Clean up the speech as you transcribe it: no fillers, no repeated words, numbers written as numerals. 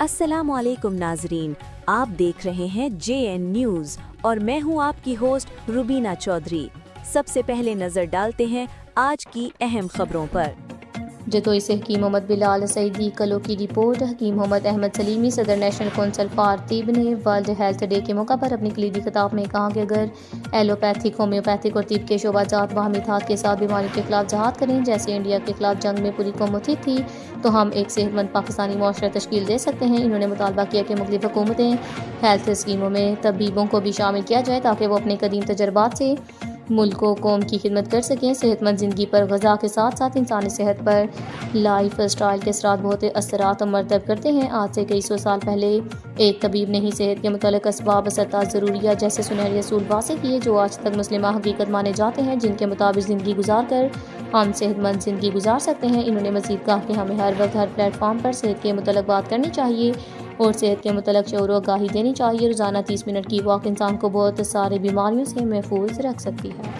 अस्सलामुअलैकुम नाजरीन, आप देख रहे हैं JN न्यूज़ और मैं हूं आपकी होस्ट रुबीना चौधरी। सबसे पहले नजर डालते हैं आज की अहम खबरों पर। जदोई से हकीम मोहम्मद बिलाल सईदी कलो की रिपोर्ट। हकीम मोहम्मद अहमद सलीमी सदर नेशनल कौंसिल फॉर तिब ने वर्ल्ड हेल्थ डे के मौका पर अपनी कलीदी खिताब में कहा कि अगर एलोपैथिक, होम्योपैथिक और तिब के शोबाजात बाहमी इत्तेहाद के साथ बीमारी के खिलाफ जहाद करें, जैसे इंडिया के खिलाफ जंग में पूरी कौम मुत्तहिद थी, तो हम एक सेहतमंद पाकिस्तानी मुआशरा तश्कील दे सकते हैं। इन्होंने मुतालबा किया कि मुख्तलिफ हुकूमतें हेल्थ स्कीमों में तबीबों को भी शामिल किया जाए ताकि वो अपने कदीम तजर्बात से मुल्क व कौम की खिदमत कर सकें। सेहतमंद ज़िंदगी पर ग़ज़ा के साथ साथ इंसानी सेहत पर लाइफ स्टाइल के असरात बहुत असरात मरतब करते हैं। आज से कई सौ साल पहले एक तबीब ने ही सेहत के मुतालिक असबाब असरता ज़रूरिया जैसे सुनहरे असूल वाज़ेह किए जो आज तक मुस्लिमा हकीकत माने जाते हैं, जिनके मुताबिक ज़िंदगी गुजार कर हम सेहतमंद ज़िंदगी गुजार सकते हैं। इन्होंने मज़ीद कहा कि हमें हर वक्त हर प्लेटफॉर्म पर सेहत के मुतालिक बात करनी चाहिए और सेहत के मुतालिक शऊर व आगाही देनी चाहिए। रोज़ाना 30 मिनट की वॉक इंसान को बहुत सारी बीमारियों से महफूज रख सकती है।